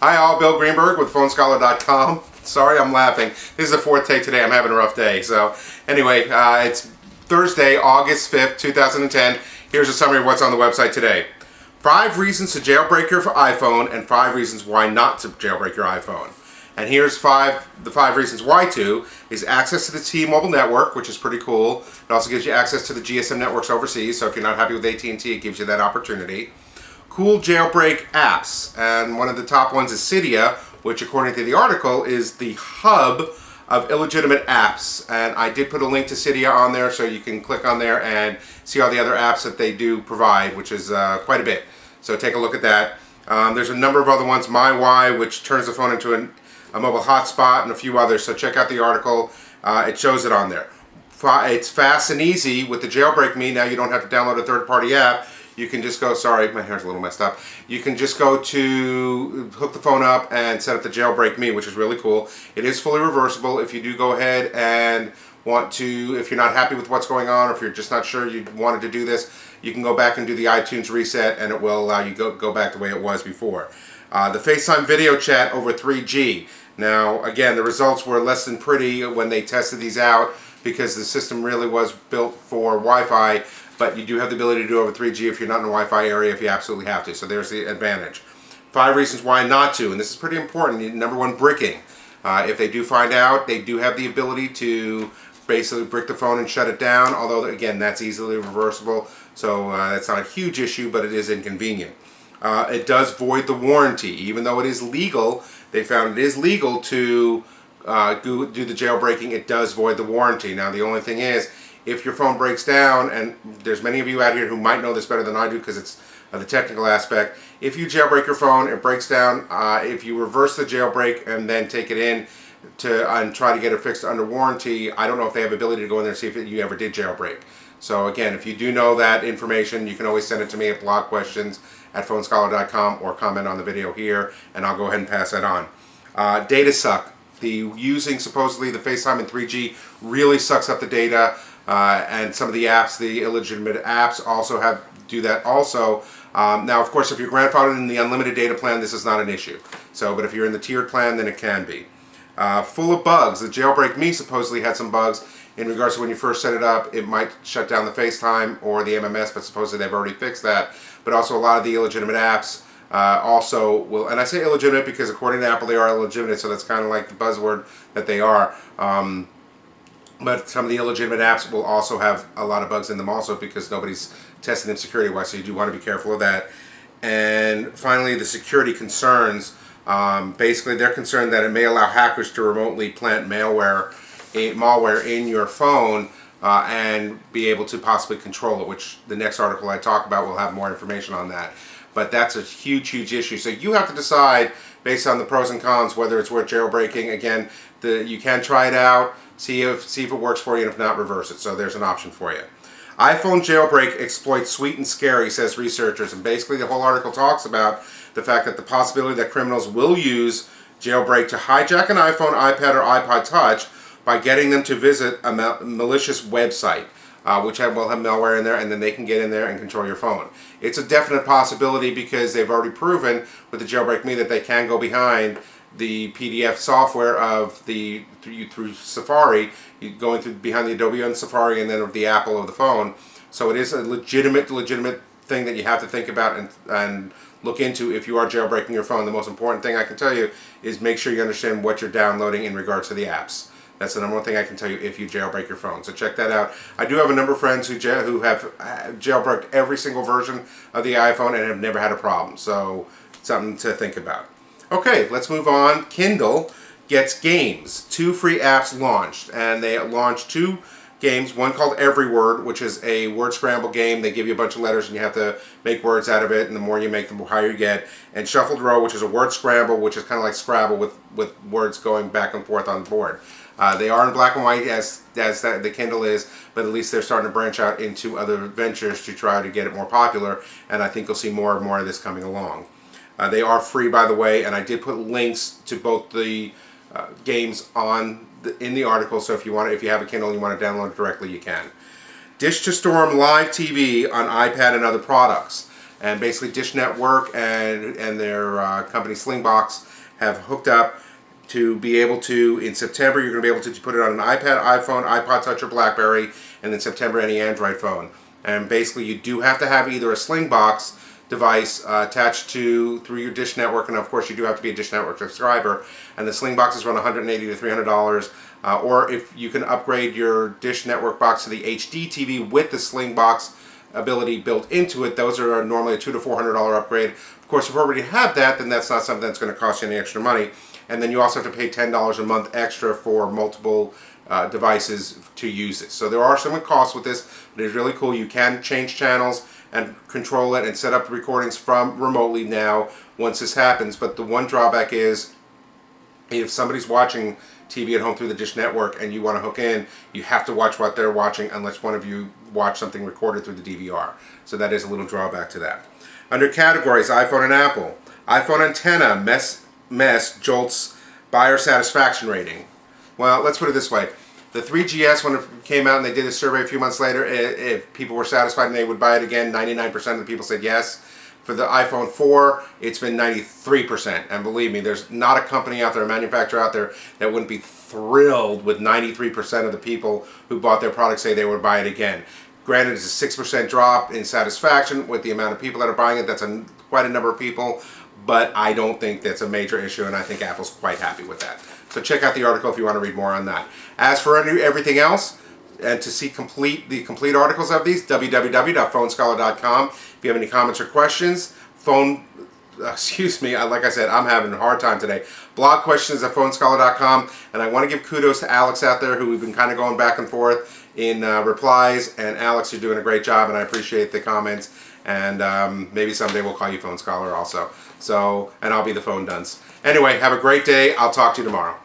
Hi all, Bill Greenberg with PhoneScholar.com. Sorry, I'm laughing. This is the fourth take today. I'm having a rough day. So anyway, it's Thursday, August 5th, 2010. Here's a summary of what's on the website today. 5 reasons to jailbreak your iPhone and 5 reasons why not to jailbreak your iPhone. And here's the 5 reasons why to is access to the T-Mobile network, which is pretty cool. It also gives you access to the GSM networks overseas, so if you're not happy with AT&T, it gives you that opportunity. Cool jailbreak apps, and one of the top ones is Cydia, which according to the article is the hub of illegitimate apps. And I did put a link to Cydia on there, so you can click on there and see all the other apps that they do provide, which is quite a bit. So take a look at that. There's a number of other ones, MyWi, which turns the phone into a mobile hotspot, and a few others. So check out the article. It shows it on there. It's fast and easy with the Jailbreak Me. Now you don't have to download a third-party app. You can just go, sorry, my hair's a little messed up. You can just go to hook the phone up and set up the Jailbreak Me, which is really cool. It is fully reversible. If you do go ahead and want to, if you're not happy with what's going on, or if you're just not sure you wanted to do this, you can go back and do the iTunes reset, and it will allow you to go back the way it was before. The FaceTime video chat over 3G. Now, again, the results were less than pretty when they tested these out because the system really was built for Wi-Fi, but you do have the ability to do over 3G if you're not in a Wi-Fi area if you absolutely have to. So there's the advantage. 5 reasons why not to, and this is pretty important. Number 1, bricking. If they do find out, they do have the ability to basically brick the phone and shut it down, although, again, that's easily reversible, so that's not a huge issue, but it is inconvenient. It does void the warranty. Even though it is legal, they found it is legal to do the jailbreaking, it does void the warranty. Now, the only thing is, if your phone breaks down, and there's many of you out here who might know this better than I do because it's the technical aspect, if you jailbreak your phone, it breaks down, if you reverse the jailbreak and then take it in and try to get it fixed under warranty, I don't know if they have the ability to go in there and see if you ever did jailbreak. So again, if you do know that information, you can always send it to me at blogquestions@PhoneScholar.com or comment on the video here, and I'll go ahead and pass that on. Data suck. Using supposedly the FaceTime and 3G really sucks up the data, and some of the apps, the illegitimate apps, also do that also. Now, of course, if you're grandfathered in the unlimited data plan, this is not an issue. So, but if you're in the tiered plan, then it can be. Full of bugs. The Jailbreak Me supposedly had some bugs in regards to when you first set it up. It might shut down the FaceTime or the MMS, but supposedly they've already fixed that. But also a lot of the illegitimate apps also will, and I say illegitimate because according to Apple they are illegitimate, so that's kind of like the buzzword that they are. But some of the illegitimate apps will also have a lot of bugs in them also because nobody's testing them security-wise, so you do want to be careful of that. And finally, the security concerns. Basically, they're concerned that it may allow hackers to remotely plant malware in your phone and be able to possibly control it, which the next article I talk about will have more information on that. But that's a huge, huge issue. So you have to decide based on the pros and cons whether it's worth jailbreaking. Again, you can try it out, see if it works for you, and if not, reverse it. So there's an option for you. iPhone jailbreak exploits sweet and scary, says researchers. And basically the whole article talks about the fact that the possibility that criminals will use jailbreak to hijack an iPhone, iPad, or iPod Touch by getting them to visit a malicious website, which will have malware in there, and then they can get in there and control your phone. It's a definite possibility because they've already proven with the Jailbreak Me that they can go behind the PDF software of through Safari, going through behind the Adobe on Safari and then the Apple of the phone. So it is a legitimate thing that you have to think about and look into if you are jailbreaking your phone. The most important thing I can tell you is make sure you understand what you're downloading in regards to the apps. That's the number 1 thing I can tell you if you jailbreak your phone. So check that out. I do have a number of friends who have jailbroken every single version of the iPhone and have never had a problem. So something to think about. Okay, let's move on. Kindle gets games. 2 free apps launched, and they launched 2 games. One called Every Word, which is a word scramble game. They give you a bunch of letters and you have to make words out of it, and the more you make, the higher you get. And Shuffled Row, which is a word scramble, which is kind of like Scrabble with words going back and forth on the board. They are in black and white as the Kindle is, but at least they're starting to branch out into other ventures to try to get it more popular, and I think you'll see more and more of this coming along. They are free, by the way, and I did put links to both the games in the article, so if you have a Kindle and you want to download it directly, you can. Dish to Storm Live TV on iPad and other products. And basically Dish Network and their company Slingbox have hooked up to be able to, in September, you're going to be able to put it on an iPad, iPhone, iPod Touch, or BlackBerry, and in September, any Android phone. And basically, you do have to have either a Slingbox device attached through your Dish Network, and of course, you do have to be a Dish Network subscriber. And the Slingboxes run $180 to $300, or if you can upgrade your Dish Network box to the HD TV with the Slingbox ability built into it, those are normally a $200 to $400 upgrade. Of course, if you already have that, then that's not something that's going to cost you any extra money. And then you also have to pay $10 a month extra for multiple devices to use it. So there are some costs with this, but it's really cool. You can change channels and control it and set up the recordings from remotely now once this happens. But the one drawback is if somebody's watching TV at home through the Dish Network and you want to hook in, you have to watch what they're watching unless one of you watch something recorded through the DVR. So that is a little drawback to that. Under categories, iPhone and Apple. iPhone antenna mess jolts buyer satisfaction rating. Well, let's put it this way. The 3GS, when it came out and they did a survey a few months later, if people were satisfied and they would buy it again, 99% of the people said yes. For the iPhone 4, it's been 93%. And believe me, there's not a company out there, a manufacturer out there, that wouldn't be thrilled with 93% of the people who bought their product say they would buy it again. Granted, it's a 6% drop in satisfaction with the amount of people that are buying it. That's quite a number of people. But I don't think that's a major issue, and I think Apple's quite happy with that. So check out the article if you want to read more on that. As for everything else, and to see the complete articles of these, www.phonescholar.com. If you have any comments or questions, excuse me, like I said, I'm having a hard time today. Blog questions at phonescholar.com, and I want to give kudos to Alex out there, who we've been kind of going back and forth in replies, and Alex, you're doing a great job, and I appreciate the comments, and maybe someday we'll call you Phone Scholar also. So, and I'll be the phone dunce. Anyway, have a great day. I'll talk to you tomorrow.